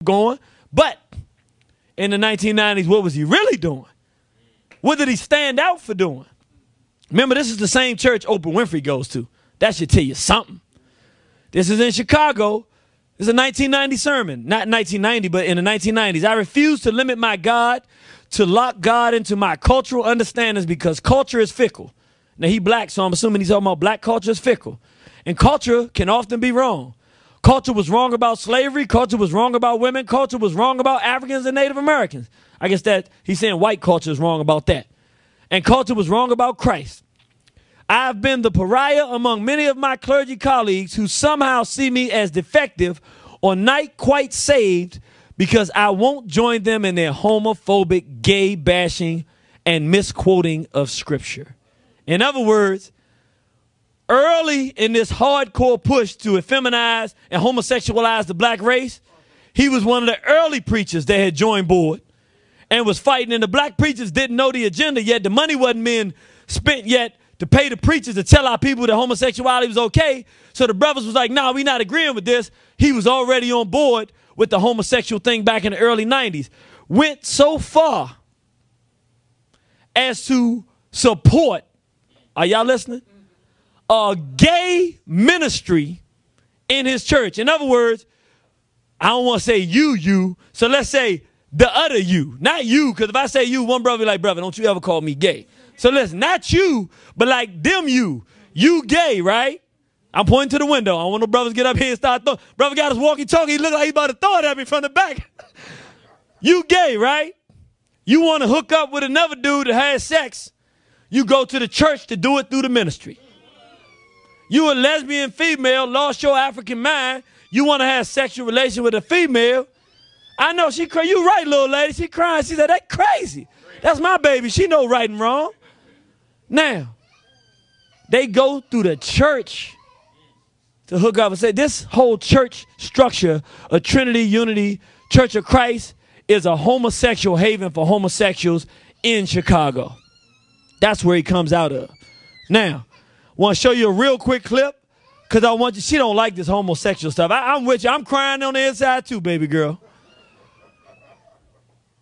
going. But in the 1990s, what was he really doing? What did he stand out for doing? Remember, this is the same church Oprah Winfrey goes to. That should tell you something. This is in Chicago. This is a 1990 sermon. Not 1990, but in the 1990s. I refuse to limit my God, to lock God into my cultural understandings because culture is fickle. Now, he black, so I'm assuming he's talking about black culture is fickle. And culture can often be wrong. Culture was wrong about slavery. Culture was wrong about women. Culture was wrong about Africans and Native Americans. I guess that he's saying white culture is wrong about that. And culture was wrong about Christ. I've been the pariah among many of my clergy colleagues who somehow see me as defective or not quite saved because I won't join them in their homophobic, gay bashing, and misquoting of Scripture. In other words, early in this hardcore push to effeminize and homosexualize the black race, he was one of the early preachers that had joined board and was fighting, and the black preachers didn't know the agenda yet. The money wasn't being spent yet to pay the preachers to tell our people that homosexuality was okay. So the brothers was like, nah, we not agreeing with this. He was already on board with the homosexual thing back in the early 90s. Went so far as to support, are y'all listening? A gay ministry in his church. In other words, I don't want to say you, so let's say the other you, not you, because if I say you, one brother be like, brother, don't you ever call me gay. So listen, not you, but like them you gay, right? I'm pointing to the window. I don't want no brothers get up here and start throwing. Brother got his walkie-talkie, he look like he about to throw it at me from the back. You gay, right? You want to hook up with another dude that has sex, you go to the church to do it through the ministry. You a lesbian female, lost your African mind. You want to have sexual relation with a female. I know she cry. You right, little lady. She crying. She said, that's crazy. That's my baby. She know right and wrong. Now, they go through the church to hook up and say this whole church structure, a Trinity, Unity, Church of Christ, is a homosexual haven for homosexuals in Chicago. That's where he comes out of. Now, want to show you a real quick clip because I want you. She don't like this homosexual stuff. I'm with you. I'm crying on the inside too, baby girl.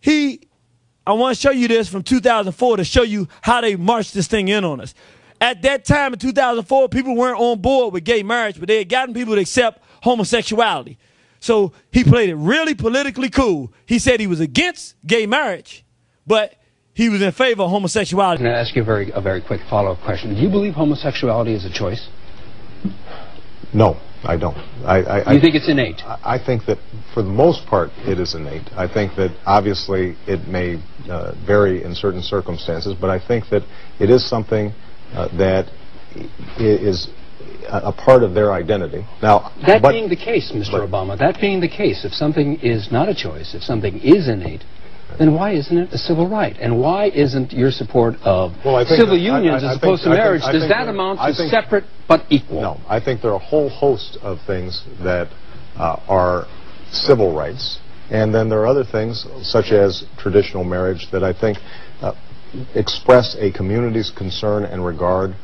I want to show you this from 2004 to show you how they marched this thing in on us. At that time in 2004, people weren't on board with gay marriage, but they had gotten people to accept homosexuality. So he played it really politically cool. He said he was against gay marriage, but he was in favor of homosexuality. I'm going to ask you a very quick follow-up question. Do you believe homosexuality is a choice? No, I don't. You think it's innate? I think that for the most part it is innate. I think that obviously it may vary in certain circumstances, but I think that it is something that is a part of their identity. Now, that being the case, Mr. Obama, that being the case, if something is not a choice, if something is innate, then why isn't it a civil right? And why isn't your support of civil unions as opposed to marriage, does that amount to separate but equal? No, I think there are a whole host of things that are civil rights, and then there are other things, such as traditional marriage, that I think express a community's concern and regard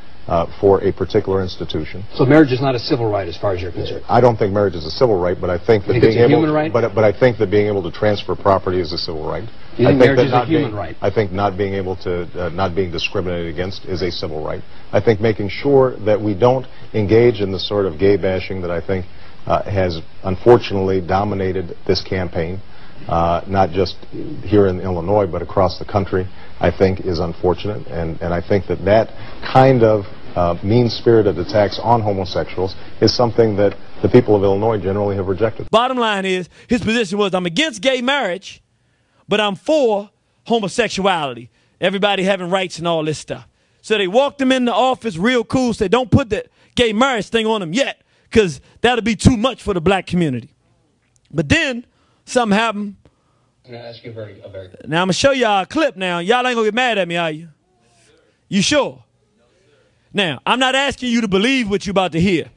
for a particular institution. So marriage is not a civil right as far as you're concerned? I don't think marriage is a civil right, but I think that but I think that being able to transfer property is a civil right. You think marriage is a human right? I think not being able to, not being discriminated against is a civil right. I think making sure that we don't engage in the sort of gay bashing that I think has unfortunately dominated this campaign, not just here in Illinois, but across the country, I think is unfortunate. And I think that that kind of mean-spirited attacks on homosexuals is something that the people of Illinois generally have rejected. Bottom line is, his position was, I'm against gay marriage, but I'm for homosexuality. Everybody having rights and all this stuff. So they walked him in the office real cool, said, don't put the gay marriage thing on him yet, because that'll be too much for the black community. But then something happened. I'm going to ask you a very now I'm going to show y'all a clip now. Y'all ain't going to get mad at me, are you? You sure? Now, I'm not asking you to believe what you're about to hear.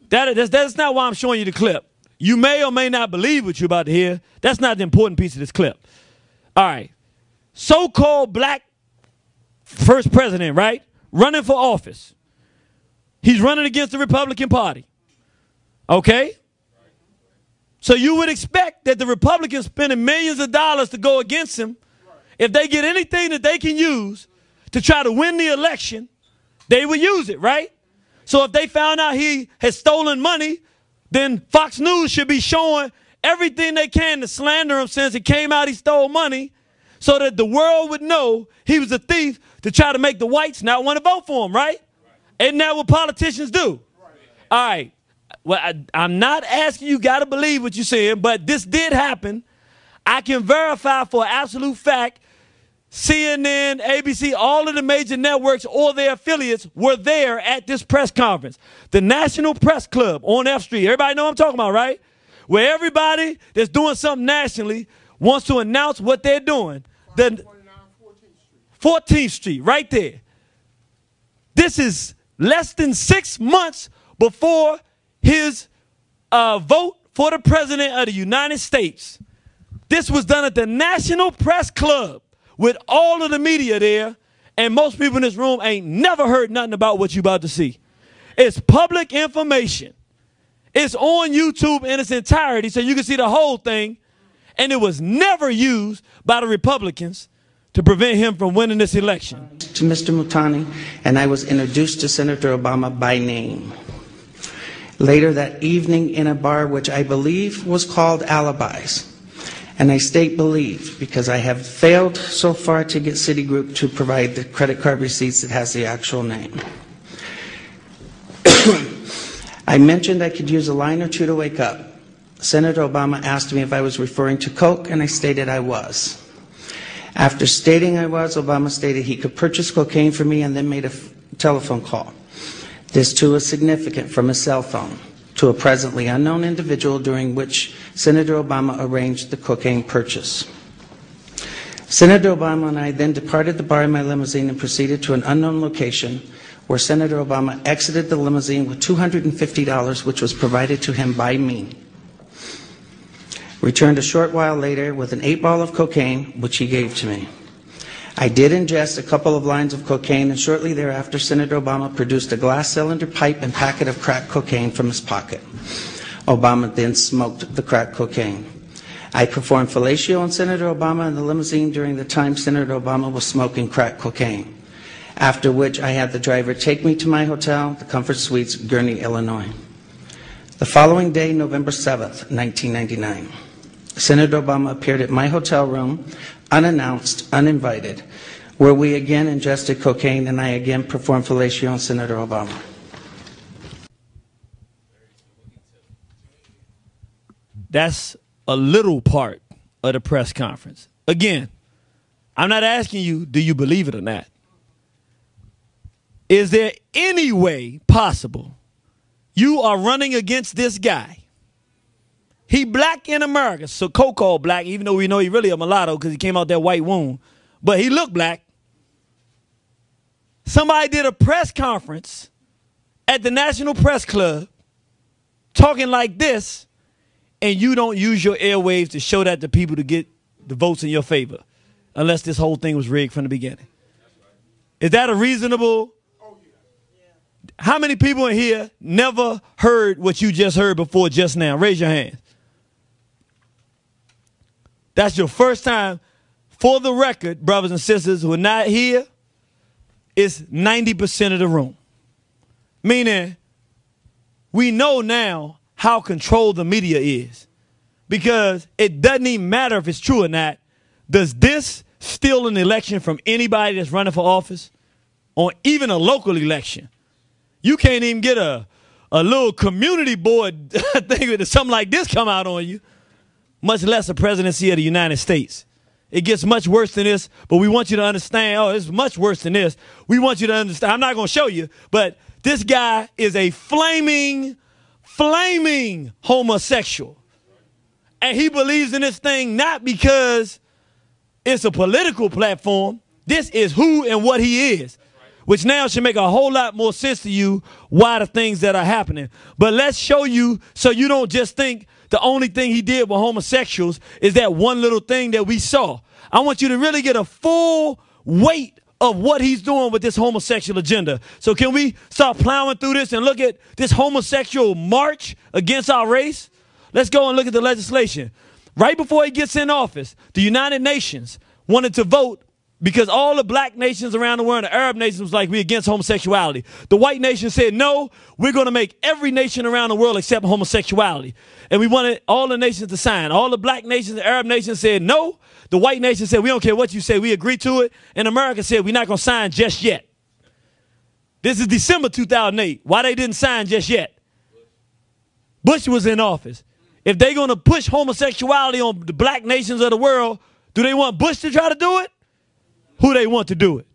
That's not why I'm showing you the clip. You may or may not believe what you're about to hear. That's not the important piece of this clip. All right. So-called black first president, right? Running for office. He's running against the Republican Party. Okay? So you would expect that the Republicans spending millions of dollars to go against him, if they get anything that they can use to try to win the election, they would use it, right? So if they found out he has stolen money, then Fox News should be showing everything they can to slander him since it came out he stole money, so that the world would know he was a thief, to try to make the whites not want to vote for him, right? Isn't that what politicians do? All right. Well, I'm not asking you got to believe what you're saying, but this did happen. I can verify for absolute fact CNN, ABC, all of the major networks or their affiliates were there at this press conference. The National Press Club on F Street. Everybody know what I'm talking about, right? Where everybody that's doing something nationally wants to announce what they're doing. The 14th Street, right there. This is less than 6 months before his vote for the president of the United States. This was done at the National Press Club with all of the media there, and most people in this room ain't never heard nothing about what you about to see. It's public information. It's on YouTube in its entirety, so you can see the whole thing, and it was never used by the Republicans to prevent him from winning this election. To Mr. Mutani, and I was introduced to Senator Obama by name. Later that evening in a bar which I believe was called Alibis. And I state believe because I have failed so far to get Citigroup to provide the credit card receipts that has the actual name. I mentioned I could use a line or two to wake up. Senator Obama asked me if I was referring to Coke, and I stated I was. After stating I was, Obama stated he could purchase cocaine for me and then made a telephone call. This too is significant, from a cell phone to a presently unknown individual, during which Senator Obama arranged the cocaine purchase. Senator Obama and I then departed the bar in my limousine and proceeded to an unknown location where Senator Obama exited the limousine with $250, which was provided to him by me. Returned a short while later with an 8-ball of cocaine, which he gave to me. I did ingest a couple of lines of cocaine, and shortly thereafter, Senator Obama produced a glass cylinder pipe and packet of crack cocaine from his pocket. Obama then smoked the crack cocaine. I performed fellatio on Senator Obama in the limousine during the time Senator Obama was smoking crack cocaine, after which I had the driver take me to my hotel, the Comfort Suites, Gurnee, Illinois. The following day, November 7th, 1999, Senator Obama appeared at my hotel room, unannounced, uninvited, where we again ingested cocaine, and I again performed fellatio on Senator Obama. That's a little part of the press conference. Again, I'm not asking you, do you believe it or not? Is there any way possible you are running against this guy? He black in America, so so-called black, even though we know he really a mulatto because he came out that white womb. But he looked black. Somebody did a press conference at the National Press Club talking like this, and you don't use your airwaves to show that to people to get the votes in your favor, unless this whole thing was rigged from the beginning. Is that a reasonable? How many people in here never heard what you just heard before just now? Raise your hand. That's your first time. For the record, brothers and sisters who are not here, it's 90% of the room. Meaning, we know now how controlled the media is. Because it doesn't even matter if it's true or not. Does this steal an election from anybody that's running for office? Or even a local election? You can't even get a little community board thing with something like this come out on you. Much less a presidency of the United States. It gets much worse than this, but we want you to understand, oh, it's much worse than this. We want you to understand, I'm not going to show you, but this guy is a flaming homosexual. And he believes in this thing not because it's a political platform. This is who and what he is, which now should make a whole lot more sense to you why the things that are happening. But let's show you so you don't just think the only thing he did with homosexuals is that one little thing that we saw. I want you to really get a full weight of what he's doing with this homosexual agenda. So can we start plowing through this and look at this homosexual march against our race? Let's go and look at the legislation. Right before he gets in office, the United Nations wanted to vote because all the black nations around the world, the Arab nations, was like, we against homosexuality. The white nation said, no, we're going to make every nation around the world accept homosexuality. And we wanted all the nations to sign. All the black nations, the Arab nations said no. The white nation said, we don't care what you say, we agree to it. And America said, we're not going to sign just yet. This is December 2008. Why they didn't sign just yet? Bush was in office. If they're going to push homosexuality on the black nations of the world, do they want Bush to try to do it? Who they want to do it?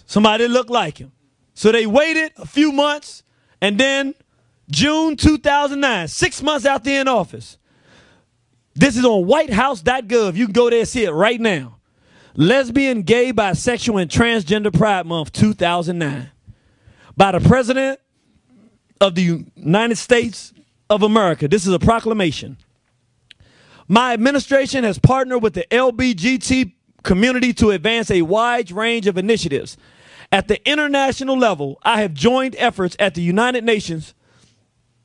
Somebody that looked like him. So they waited a few months, and then June 2009, 6 months after in office. This is on whitehouse.gov. You can go there and see it right now. Lesbian, Gay, Bisexual, and Transgender Pride Month 2009. By the President of the United States of America. This is a proclamation. My administration has partnered with the LGBT community to advance a wide range of initiatives. At the international level, I have joined efforts at the United Nations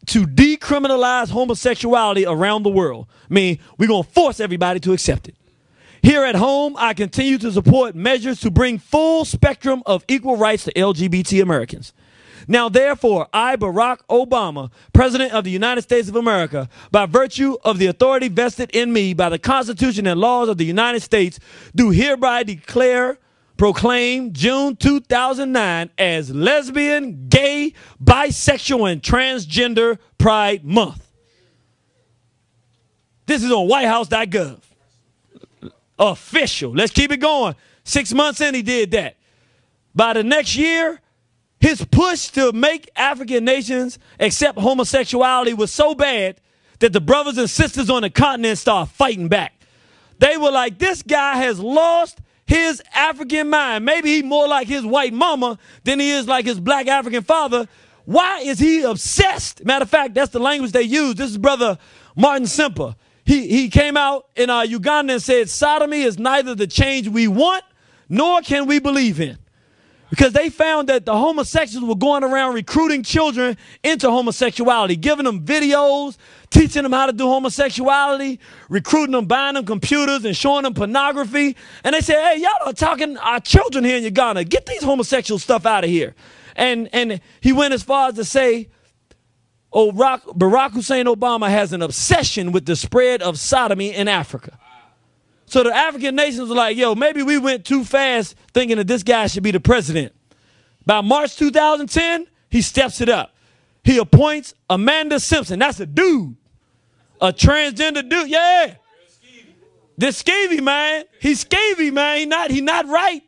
to decriminalize homosexuality around the world. I mean, we're going to force everybody to accept it. Here at home, I continue to support measures to bring full spectrum of equal rights to LGBT Americans. Now, therefore, I, Barack Obama, President of the United States of America, by virtue of the authority vested in me by the Constitution and laws of the United States, do hereby proclaim June 2009 as Lesbian, Gay, Bisexual, and Transgender Pride Month. This is on whitehouse.gov. Official. Let's keep it going. 6 months in, he did that. By the next year, his push to make African nations accept homosexuality was so bad that the brothers and sisters on the continent started fighting back. They were like, this guy has lost his African mind. Maybe he's more like his white mama than he is like his black African father. Why is he obsessed? Matter of fact, that's the language they use. This is Brother Martin Semper. He came out in Uganda and said, sodomy is neither the change we want nor can we believe in. Because they found that the homosexuals were going around recruiting children into homosexuality, giving them videos, teaching them how to do homosexuality, recruiting them, buying them computers and showing them pornography. And they said, hey, y'all are talking our children here in Uganda. Get these homosexual stuff out of here. And he went as far as to say, Barack Hussein Obama has an obsession with the spread of sodomy in Africa. So the African nations were like, yo, maybe we went too fast thinking that this guy should be the president. By March 2010, he steps it up. He appoints Amanda Simpson. That's a dude. A transgender dude. Yeah. This skeevy, man. He's skeevy, man. He not right.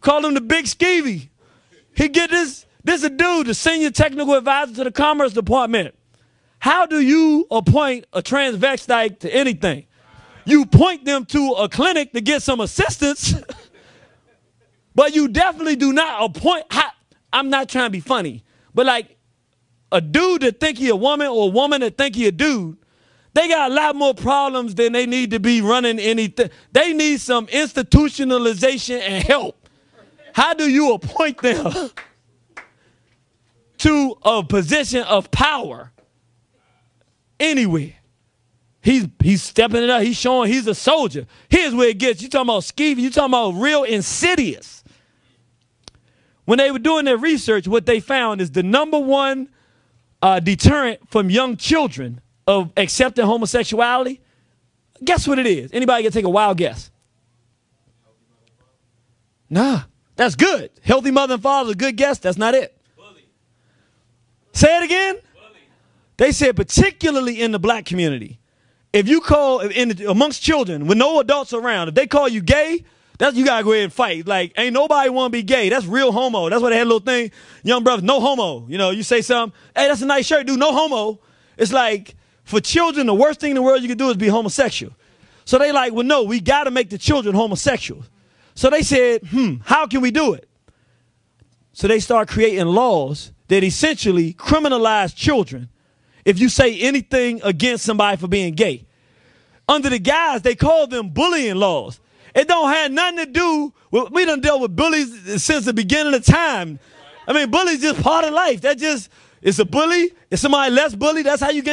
Call him the big skeevy. He get this a dude, the senior technical advisor to the Commerce Department. How do you appoint a transvestite to anything? You point them to a clinic to get some assistance, but you definitely do not appoint. I'm not trying to be funny, but like a dude that think he a woman or a woman that think he a dude, they got a lot more problems than they need to be running anything. They need some institutionalization and help. How do you appoint them to a position of power anywhere? He's stepping it up. He's showing he's a soldier. Here's where it gets. You talking about skeevy. You talking about real insidious. When they were doing their research, what they found is the #1 deterrent from young children of accepting homosexuality. Guess what it is? Anybody can take a wild guess? Nah, that's good. Healthy mother and father is a good guess. That's not it. Bully. Say it again. Bully. They said particularly in the black community. If you call, amongst children, with no adults around, if they call you gay, you got to go ahead and fight. Like, ain't nobody want to be gay. That's real homo. That's why they had a little thing. Young brothers, no homo. You know, you say something, hey, that's a nice shirt, dude, no homo. It's like, for children, the worst thing in the world you can do is be homosexual. So they like, well, no, we got to make the children homosexual. So they said, how can we do it? So they start creating laws that essentially criminalize children if you say anything against somebody for being gay. Under the guise, they call them bullying laws. It don't have nothing to do with, we done dealt with bullies since the beginning of time. I mean, bully's just part of life. That just, it's a bully. It's somebody less bully. That's how you get